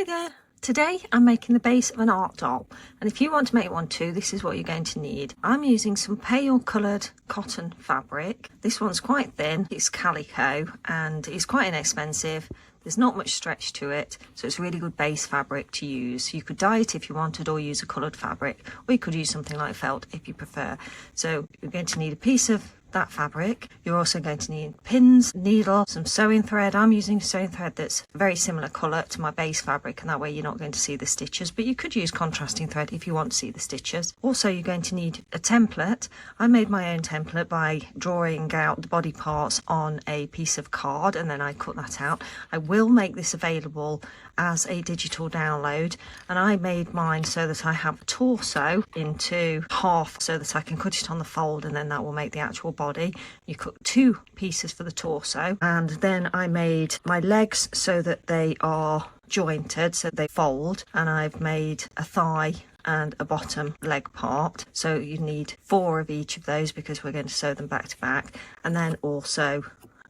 Hi there. Today I'm making the base of an art doll, and if you want to make one too, this is what you're going to need. I'm using some pale coloured cotton fabric. This one's quite thin, it's calico and it's quite inexpensive. There's not much stretch to it, so it's really good base fabric to use. You could dye it if you wanted, or use a coloured fabric, or you could use something like felt if you prefer. So you're going to need a piece of that fabric. You're also going to need pins, needle, some sewing thread. I'm using sewing thread that's a very similar colour to my base fabric, and that way you're not going to see the stitches, but you could use contrasting thread if you want to see the stitches. Also, you're going to need a template. I made my own template by drawing out the body parts on a piece of card, and then I cut that out. I will make this available as a digital download, and I made mine so that I have a torso into half so that I can cut it on the fold, and then that will make the actual body. You cut two pieces for the torso, and then I made my legs so that they are jointed, so they fold, and I've made a thigh and a bottom leg part, so you need 4 of each of those because we're going to sew them back to back. And then also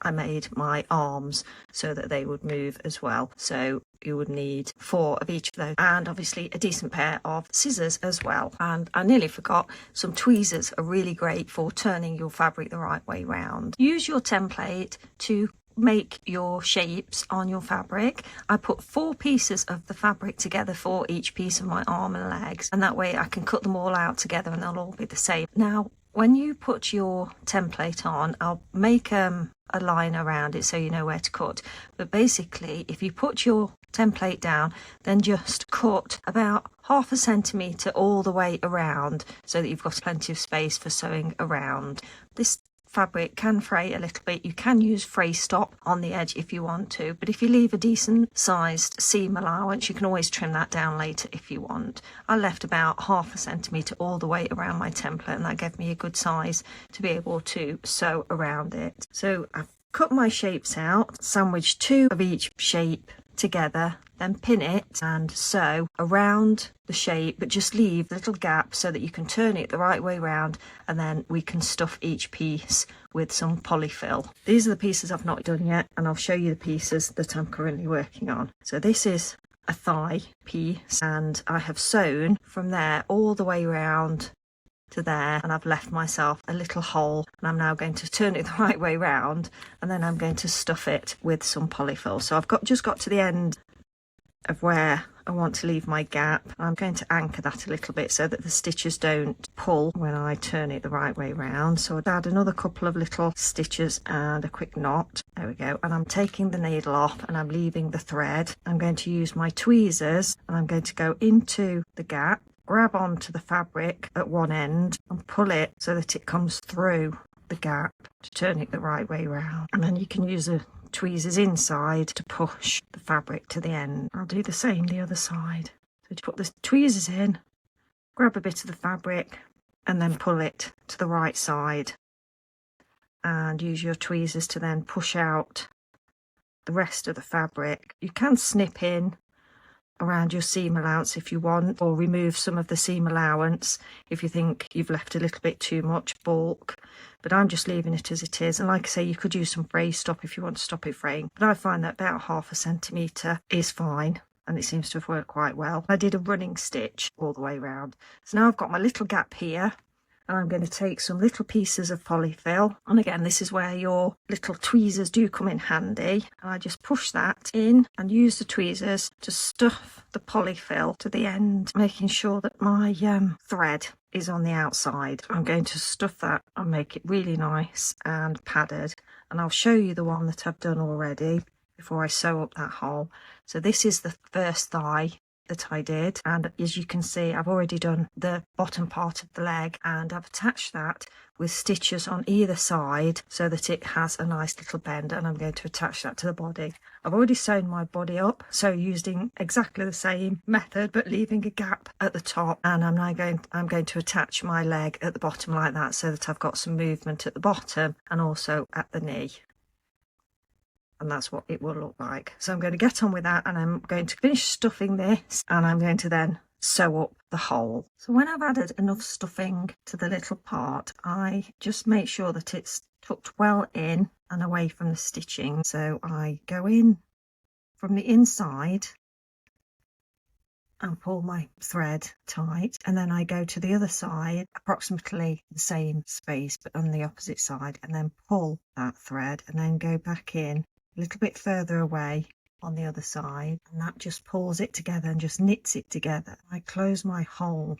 I made my arms so that they would move as well, so you would need 4 of each of those, and obviously a decent pair of scissors as well. And I nearly forgot, some tweezers are really great for turning your fabric the right way round. Use your template to make your shapes on your fabric. I put 4 pieces of the fabric together for each piece of my arm and legs, and that way I can cut them all out together and they'll all be the same. Now when you put your template on, I'll make a line around it so you know where to cut, but basically if you put your template down, then just cut about ½ centimetre all the way around so that you've got plenty of space for sewing around. This fabric can fray a little bit. You can use fray stop on the edge if you want to, but if you leave a decent sized seam allowance, you can always trim that down later if you want. I left about ½ centimetre all the way around my template, and that gave me a good size to be able to sew around it. So I've cut my shapes out, sandwiched 2 of each shape together, then pin it and sew around the shape, but just leave a little gap so that you can turn it the right way round, and then we can stuff each piece with some polyfill. These are the pieces I've not done yet, and I'll show you the pieces that I'm currently working on. So this is a thigh piece, and I have sewn from there all the way round to there, and I've left myself a little hole, and I'm now going to turn it the right way round, and then I'm going to stuff it with some polyfill. So I've just got to the end of where I want to leave my gap. I'm going to anchor that a little bit so that the stitches don't pull when I turn it the right way round. So I'd add another couple of little stitches and a quick knot. There we go. And I'm taking the needle off and I'm leaving the thread. I'm going to use my tweezers, and I'm going to go into the gap, grab onto the fabric at one end and pull it so that it comes through the gap to turn it the right way round. And then you can use the tweezers inside to push the fabric to the end. I'll do the same the other side. So to put the tweezers in, grab a bit of the fabric and then pull it to the right side, and use your tweezers to then push out the rest of the fabric. You can snip in around your seam allowance if you want, or remove some of the seam allowance if you think you've left a little bit too much bulk, but I'm just leaving it as it is. And like I say, you could use some fray stop if you want to stop it fraying, but I find that about ½ centimetre is fine, and it seems to have worked quite well. I did a running stitch all the way around. So now I've got my little gap here, and I'm going to take some little pieces of polyfill, and again this is where your little tweezers do come in handy, and I just push that in and use the tweezers to stuff the polyfill to the end, making sure that my thread is on the outside. I'm going to stuff that and make it really nice and padded, and I'll show you the one that I've done already before I sew up that hole. So this is the first thigh that I did, and as you can see I've already done the bottom part of the leg, and I've attached that with stitches on either side so that it has a nice little bend, and I'm going to attach that to the body. I've already sewn my body up, so using exactly the same method but leaving a gap at the top, and I'm going to attach my leg at the bottom like that so that I've got some movement at the bottom and also at the knee. And that's what it will look like. So I'm going to get on with that, and I'm going to finish stuffing this, and I'm going to then sew up the hole. So when I've added enough stuffing to the little part, I just make sure that it's tucked well in and away from the stitching. So I go in from the inside and pull my thread tight, and then I go to the other side, approximately the same space but on the opposite side, and then pull that thread and then go back in a little bit further away on the other side, and that just pulls it together and just knits it together. I close my hole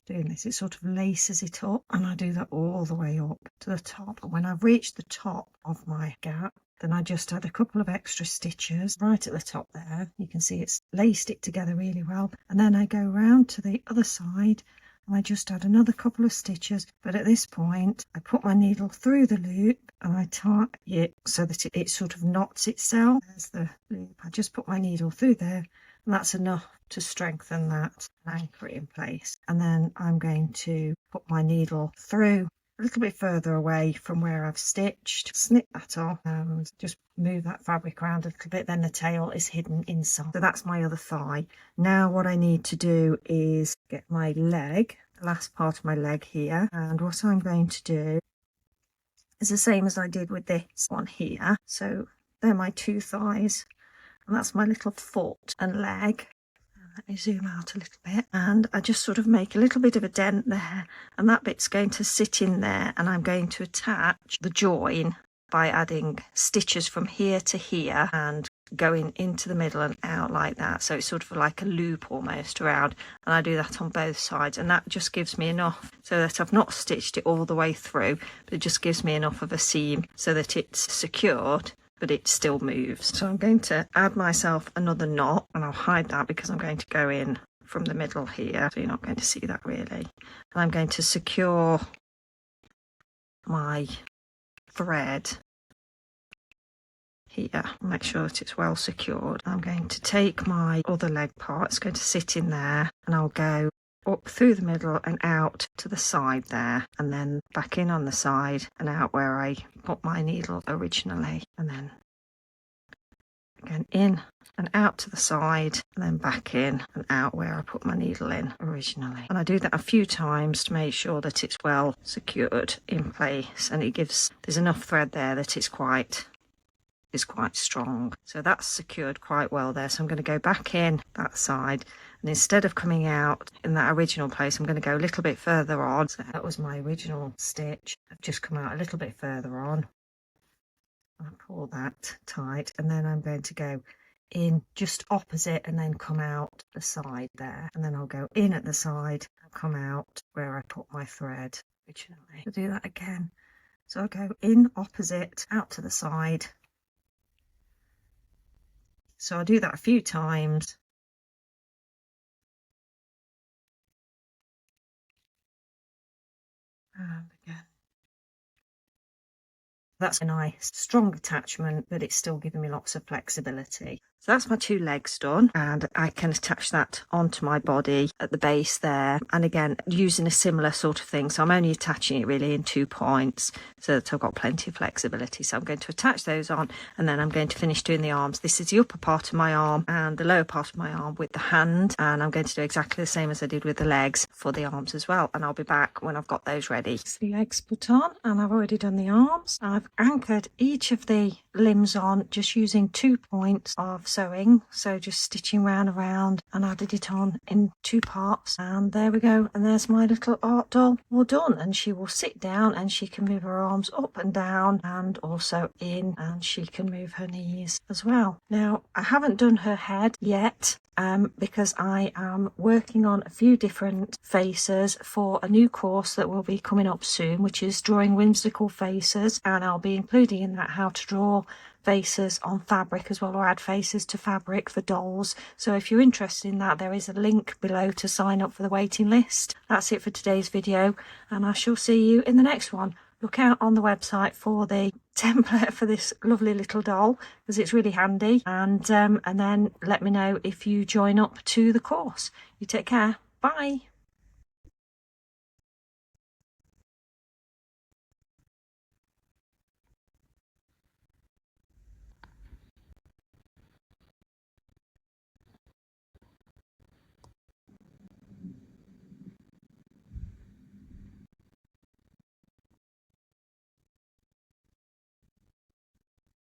doing this, it sort of laces it up, and I do that all the way up to the top. And when I've reached the top of my gap, then I just add a couple of extra stitches right at the top there. You can see it's laced it together really well, and then I go round to the other side and I just add another couple of stitches. But at this point I put my needle through the loop and I tie it so that it sort of knots itself. There's the loop. I just put my needle through there, and that's enough to strengthen that and anchor it in place. And then I'm going to put my needle through a little bit further away from where I've stitched, snip that off and just move that fabric around a little bit, then the tail is hidden inside. So that's my other thigh. Now what I need to do is get my leg, the last part of my leg here, and what I'm going to do is the same as I did with this one here. So they're my two thighs, and that's my little foot and leg. Let me zoom out a little bit, and I just sort of make a little bit of a dent there, and that bit's going to sit in there, and I'm going to attach the join by adding stitches from here to here and going into the middle and out like that. So it's sort of like a loop almost around, and I do that on both sides, and that just gives me enough so that I've not stitched it all the way through, but it just gives me enough of a seam so that it's secured but it still moves. So I'm going to add myself another knot, and I'll hide that because I'm going to go in from the middle here, so you're not going to see that really. And I'm going to secure my thread here, make sure that it's well secured. I'm going to take my other leg part, it's going to sit in there, and I'll go up through the middle and out to the side there, and then back in on the side and out where I put my needle originally, and then again in and out to the side, and then back in and out where I put my needle in originally. And I do that a few times to make sure that it's well secured in place, and there's enough thread there that it's quite strong. So that's secured quite well there. So I'm going to go back in that side, and instead of coming out in that original place, I'm going to go a little bit further on. So that was my original stitch. I've just come out a little bit further on. I'll pull that tight, and then I'm going to go in just opposite and then come out the side there, and then I'll go in at the side and come out where I put my thread originally. I'll do that again. So I'll go in opposite, out to the side. So I'll do that a few times. And again. That's a nice strong attachment, but it's still giving me lots of flexibility. So that's my two legs done, and I can attach that onto my body at the base there, and again using a similar sort of thing. So I'm only attaching it really in 2 points so that I've got plenty of flexibility. So I'm going to attach those on, and then I'm going to finish doing the arms. This is the upper part of my arm and the lower part of my arm with the hand, and I'm going to do exactly the same as I did with the legs for the arms as well, and I'll be back when I've got those ready. So the legs put on, and I've already done the arms. I've anchored each of the limbs on just using 2 points of sewing, so just stitching round and round, and added it on in 2 parts, and there we go. And there's my little art doll all done, and she will sit down and she can move her arms up and down and also in, and she can move her knees as well. Now I haven't done her head yet because I am working on a few different faces for a new course that will be coming up soon, which is drawing whimsical faces, and I'll be including in that how to draw faces on fabric as well, or add faces to fabric for dolls. So if you're interested in that, there is a link below to sign up for the waiting list. That's it for today's video, and I shall see you in the next one. Look out on the website for the template for this lovely little doll, because it's really handy, and then let me know if you join up to the course. You take care. Bye.